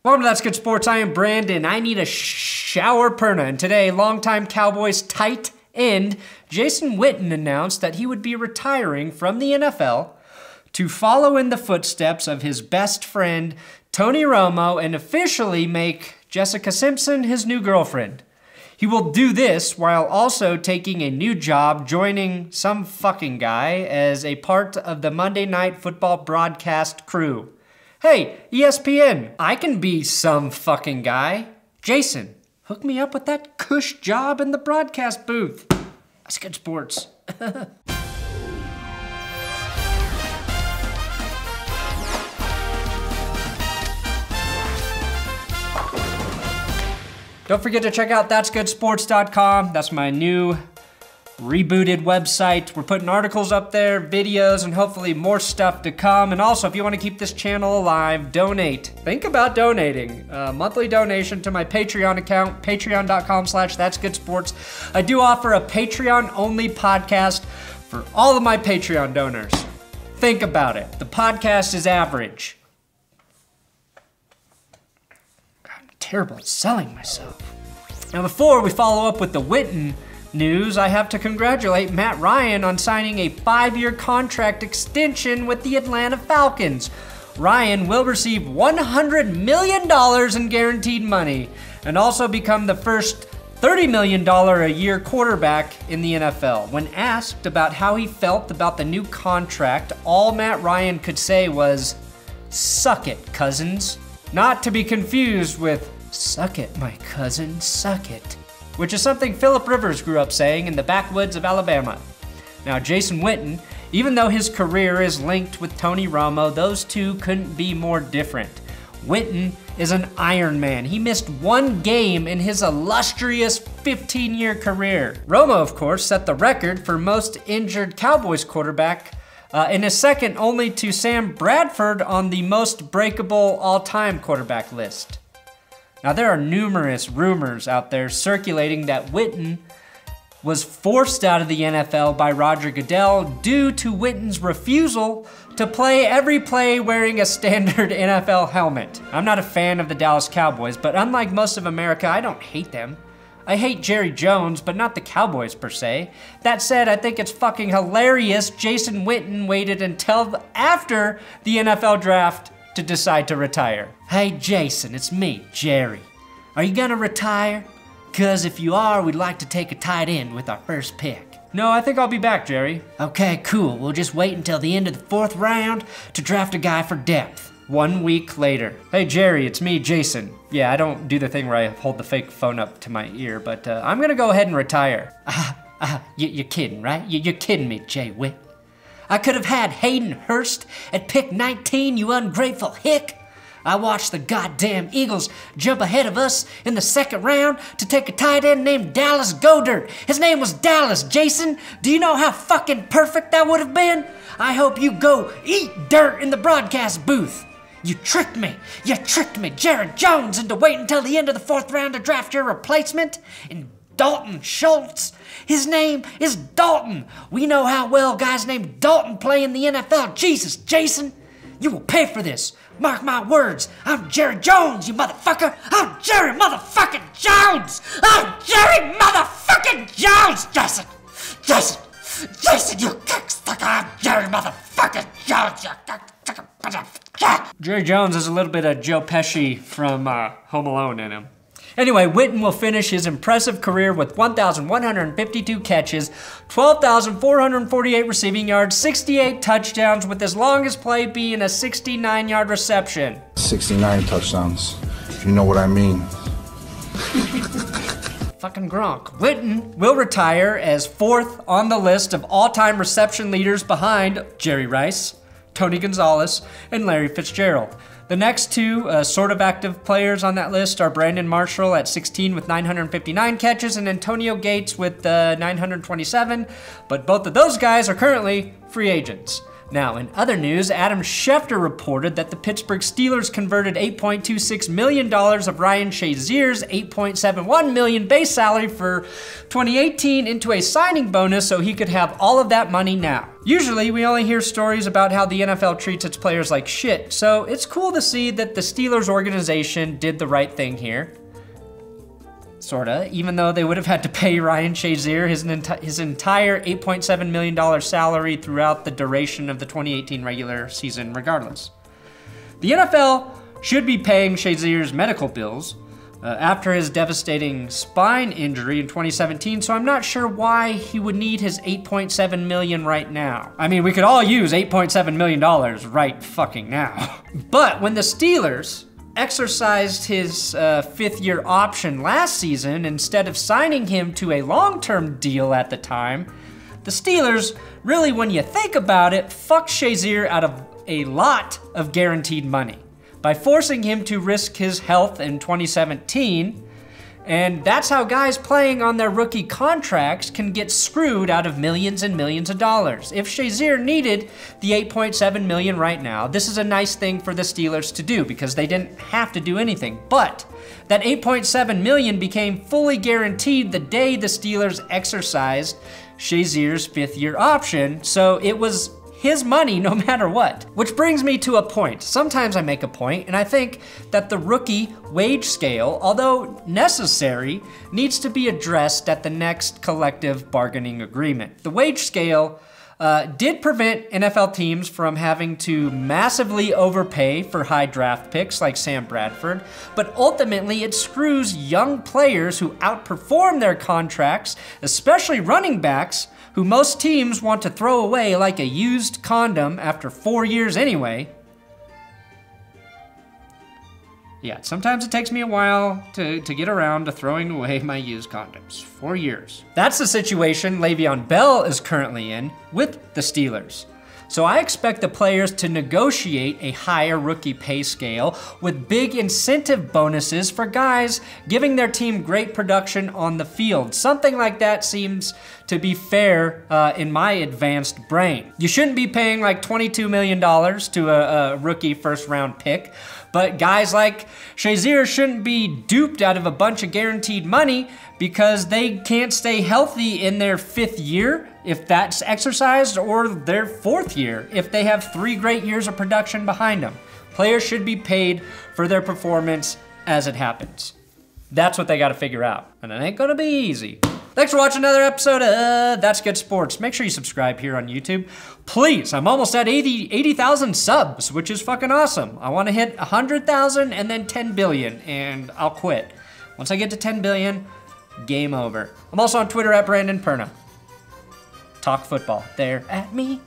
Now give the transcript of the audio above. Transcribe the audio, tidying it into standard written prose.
Welcome to That's Good Sports. I am Brandon. I need a shower Perna. And today, longtime Cowboys tight end Jason Witten announced that he would be retiring from the NFL to follow in the footsteps of his best friend, Tony Romo, and officially make Jessica Simpson his new girlfriend. He will do this while also taking a new job, joining some fucking guy as a part of the Monday Night Football broadcast crew. Hey, ESPN, I can be some fucking guy. Jason, hook me up with that cush job in the broadcast booth. That's good sports. Don't forget to check out ThatsGoodSports.com. That's my new rebooted website. We're putting articles up there, videos, and hopefully more stuff to come. And also, if you want to keep this channel alive, donate. Think about donating. Monthly donation to my Patreon account, patreon.com/thatsgoodsports. I do offer a Patreon-only podcast for all of my Patreon donors. Think about it. The podcast is average. God, I'm terrible at selling myself. Now, before we follow up with the Witten news, I have to congratulate Matt Ryan on signing a 5-year contract extension with the Atlanta Falcons. Ryan will receive $100 million in guaranteed money and also become the first $30 million a year quarterback in the NFL. When asked about how he felt about the new contract, all Matt Ryan could say was, "Suck it, Cousins." Not to be confused with, "Suck it, my cousin, suck it," which is something Philip Rivers grew up saying in the backwoods of Alabama. Now, Jason Witten, even though his career is linked with Tony Romo, those two couldn't be more different. Witten is an Iron Man. He missed one game in his illustrious 15-year career. Romo, of course, set the record for most injured Cowboys quarterback and is second only to Sam Bradford on the most breakable all-time quarterback list. Now, there are numerous rumors out there circulating that Witten was forced out of the NFL by Roger Goodell due to Witten's refusal to play every play wearing a standard NFL helmet. I'm not a fan of the Dallas Cowboys, but unlike most of America, I don't hate them. I hate Jerry Jones, but not the Cowboys per se. That said, I think it's fucking hilarious Jason Witten waited until after the NFL draft to decide to retire. Hey Jason, it's me, Jerry. Are you gonna retire? Cause if you are, we'd like to take a tight end with our first pick. No, I think I'll be back, Jerry. Okay, cool. We'll just wait until the end of the 4th round to draft a guy for depth. 1 week later. Hey Jerry, it's me, Jason. Yeah, I don't do the thing where I hold the fake phone up to my ear, but I'm gonna go ahead and retire. You're kidding, right? You're kidding me, Jay Witt. I could have had Hayden Hurst at pick 19, you ungrateful hick. I watched the goddamn Eagles jump ahead of us in the 2nd round to take a tight end named Dallas Goedert. His name was Dallas, Jason. Do you know how fucking perfect that would have been? I hope you go eat dirt in the broadcast booth. You tricked me, Jared Jones, into waiting until the end of the 4th round to draft your replacement. And Dalton Schultz. His name is Dalton. We know how well guys named Dalton play in the NFL. Jesus, Jason, you will pay for this. Mark my words. I'm Jerry Jones, you motherfucker. I'm Jerry motherfucking Jones. I'm Jerry motherfucking Jones, Jason. Jason, you cocksucker. I'm Jerry motherfucking Jones, you cocksucker. Jerry Jones has a little bit of Joe Pesci from Home Alone in him. Anyway, Witten will finish his impressive career with 1,152 catches, 12,448 receiving yards, 68 touchdowns, with his longest play being a 69-yard reception. 69 touchdowns, if you know what I mean. Fucking Gronk. Witten will retire as 4th on the list of all-time reception leaders behind Jerry Rice, Tony Gonzalez, and Larry Fitzgerald. The next two sort of active players on that list are Brandon Marshall at 16 with 959 catches and Antonio Gates with 927, but both of those guys are currently free agents. Now, in other news, Adam Schefter reported that the Pittsburgh Steelers converted $8.26 million of Ryan Shazier's $8.71 million base salary for 2018 into a signing bonus so he could have all of that money now. Usually, we only hear stories about how the NFL treats its players like shit, so it's cool to see that the Steelers organization did the right thing here. Sorta, even though they would have had to pay Ryan Shazier his entire $8.7 million salary throughout the duration of the 2018 regular season regardless. The NFL should be paying Shazier's medical bills after his devastating spine injury in 2017, so I'm not sure why he would need his $8.7 million right now. I mean, we could all use $8.7 million right fucking now. But when the Steelers exercised his fifth-year option last season instead of signing him to a long-term deal at the time, the Steelers, really when you think about it, fucked Shazier out of a lot of guaranteed money by forcing him to risk his health in 2017, and that's how guys playing on their rookie contracts can get screwed out of millions and millions of dollars. If Shazier needed the $8.7 million right now, this is a nice thing for the Steelers to do because they didn't have to do anything. But that $8.7 million became fully guaranteed the day the Steelers exercised Shazier's fifth-year option, so it was his money no matter what. Which brings me to a point. Sometimes I make a point, and I think that the rookie wage scale, although necessary, needs to be addressed at the next collective bargaining agreement. The wage scale did prevent NFL teams from having to massively overpay for high draft picks like Sam Bradford, but ultimately it screws young players who outperform their contracts, especially running backs, who most teams want to throw away like a used condom after 4 years anyway. Yeah, sometimes it takes me a while to get around to throwing away my used condoms. 4 years. That's the situation Le'Veon Bell is currently in with the Steelers. So I expect the players to negotiate a higher rookie pay scale with big incentive bonuses for guys giving their team great production on the field. Something like that seems to be fair in my advanced brain. You shouldn't be paying like $22 million to a rookie first round pick, but guys like Shazier shouldn't be duped out of a bunch of guaranteed money because they can't stay healthy in their fifth year if that's exercised, or their fourth year if they have 3 great years of production behind them. Players should be paid for their performance as it happens. That's what they gotta figure out, and it ain't gonna be easy. Thanks for watching another episode of That's Good Sports. Make sure you subscribe here on YouTube. Please, I'm almost at 80,000 subs, which is fucking awesome. I wanna hit 100,000 and then 10 billion, and I'll quit. Once I get to 10 billion, game over. I'm also on Twitter at Brandon Perna. Talk football there at me.